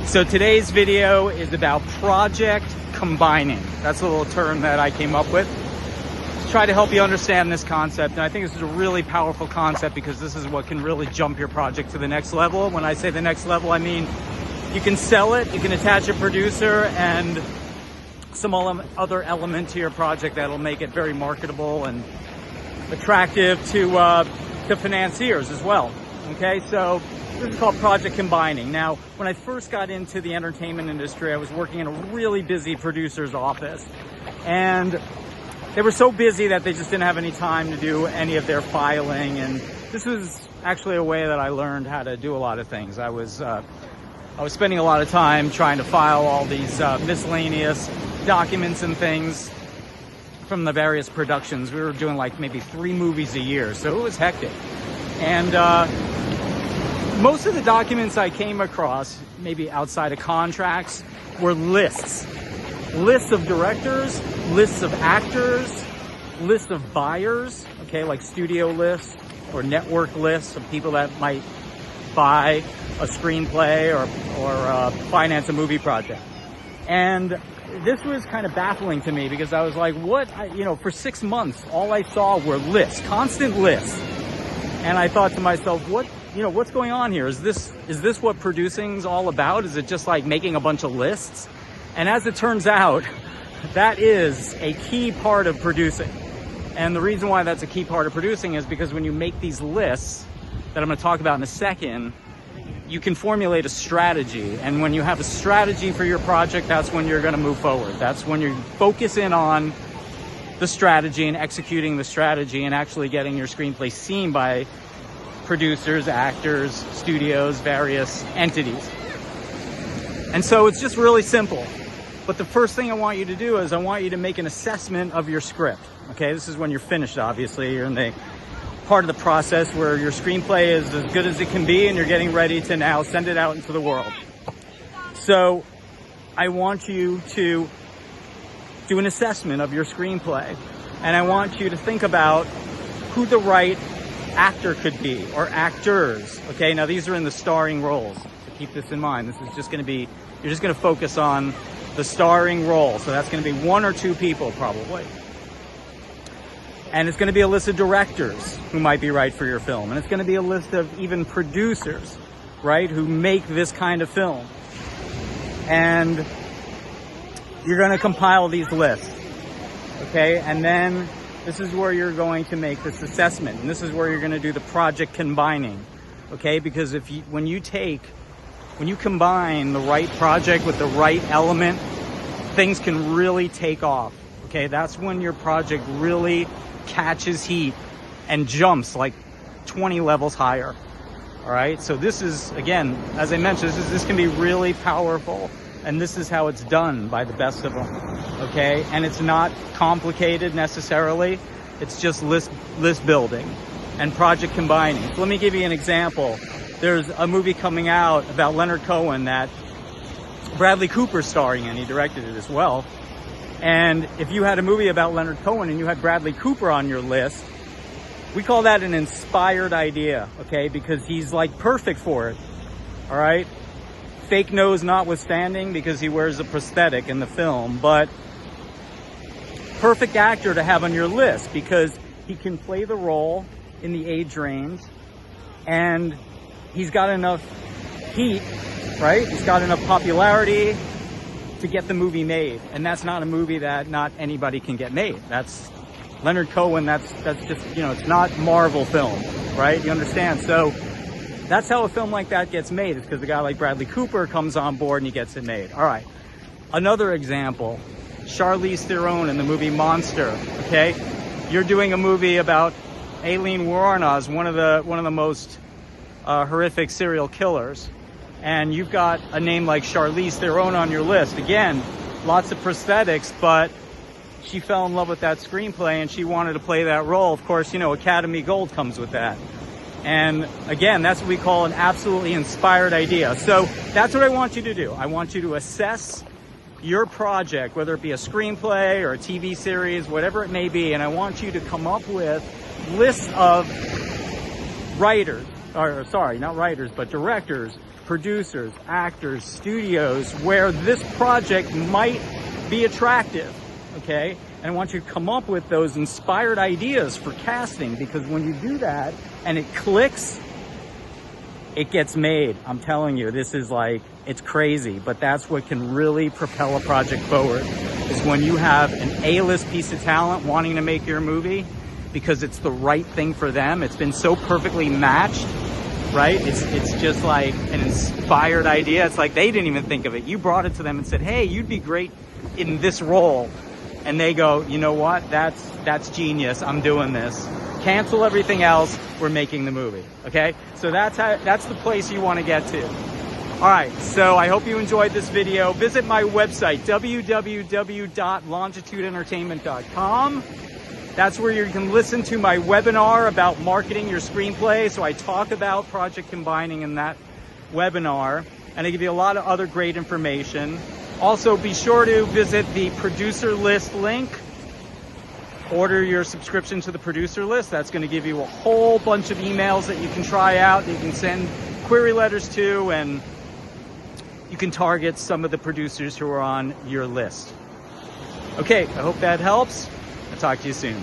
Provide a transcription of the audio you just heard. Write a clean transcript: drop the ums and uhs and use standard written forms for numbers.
So today's video is about project combining. That's a little term that I came up with to try to help you understand this concept. And I think this is a really powerful concept because this is what can really jump your project to the next level. When I say the next level, I mean you can sell it, you can attach a producer and some other element to your project that'll make it very marketable and attractive to financiers as well. Okay, so this is called project combining. Now, when I first got into the entertainment industry, I was working in a really busy producer's office. And they were so busy that they just didn't have any time to do any of their filing. And this was actually a way that I learned how to do a lot of things. I was spending a lot of time trying to file all these miscellaneous documents and things from the various productions. We were doing like maybe 3 movies a year, so it was hectic. And most of the documents I came across, maybe outside of contracts, were lists. Lists of directors, lists of actors, lists of buyers, okay, like studio lists or network lists of people that might buy a screenplay or finance a movie project. And this was kind of baffling to me because I was like, for 6 months, all I saw were lists, constant lists. And I thought to myself, what's going on here? Is this what producing's all about? Is it just like making a bunch of lists? And as it turns out, that is a key part of producing. And the reason why that's a key part of producing is because when you make these lists that I'm going to talk about in a second, you can formulate a strategy. And when you have a strategy for your project, that's when you're going to move forward. That's when you focus in on the strategy and executing the strategy and actually getting your screenplay seen by producers, actors, studios, various entities. And so it's just really simple. But the first thing I want you to do is I want you to make an assessment of your script. Okay, this is when you're finished, obviously. You're in the part of the process where your screenplay is as good as it can be and you're getting ready to now send it out into the world. So I want you to do an assessment of your screenplay. And I want you to think about who the right actor could be or actors. Okay, now these are in the starring roles. So keep this in mind. This is just going to be, you're just going to focus on the starring role. So that's going to be 1 or 2 people probably. And it's going to be a list of directors who might be right for your film. And it's going to be a list of even producers, right, who make this kind of film. And you're going to compile these lists, okay? And then this is where you're going to make this assessment. And this is where you're going to do the project combining, okay? Because when you combine the right project with the right element, things can really take off, okay? That's when your project really catches heat and jumps like 20 levels higher. All right, so this is, again, as I mentioned, this can be really powerful, and this is how it's done by the best of them. Okay, and it's not complicated necessarily. It's just list building and project combining. So let me give you an example. There's a movie coming out about Leonard Cohen that Bradley Cooper's starring in. He directed it as well. And if you had a movie about Leonard Cohen and you had Bradley Cooper on your list, we call that an inspired idea, okay? Because he's like perfect for it, all right? Fake nose notwithstanding, because he wears a prosthetic in the film, but perfect actor to have on your list because he can play the role in the age range and he's got enough heat, right? He's got enough popularity to get the movie made. And that's not a movie that not anybody can get made. That's Leonard Cohen, that's just, it's not Marvel film, right? You understand? So that's how a film like that gets made. It's because a guy like Bradley Cooper comes on board and he gets it made. All right. Another example, Charlize Theron in the movie Monster, okay? You're doing a movie about Aileen Wuornos, one of the most horrific serial killers. And you've got a name like Charlize Theron on your list. Again, lots of prosthetics, but she fell in love with that screenplay and she wanted to play that role. Of course, Academy Gold comes with that. And again, that's what we call an absolutely inspired idea. So that's what I want you to do. I want you to assess your project, whether it be a screenplay or a TV series, whatever it may be, and I want you to come up with lists of writers, or sorry, not writers, but directors, producers, actors, studios, where this project might be attractive, okay? And I want you to come up with those inspired ideas for casting, because when you do that and it clicks, it gets made. I'm telling you, this is like, it's crazy, but that's what can really propel a project forward, is when you have an A-list piece of talent wanting to make your movie because it's the right thing for them. It's been so perfectly matched, right? It's just like an inspired idea. It's like they didn't even think of it. You brought it to them and said, hey, you'd be great in this role. And they go, you know what? That's genius. I'm doing this. Cancel everything else. We're making the movie. Okay? So that's the place you want to get to. All right. So I hope you enjoyed this video. Visit my website, www.longitudeentertainment.com. That's where you can listen to my webinar about marketing your screenplay. So I talk about project combining in that webinar, and I give you a lot of other great information. Also, be sure to visit the producer list link. Order your subscription to the producer list. That's going to give you a whole bunch of emails that you can try out, that you can send query letters to, and you can target some of the producers who are on your list. Okay, I hope that helps. I'll talk to you soon.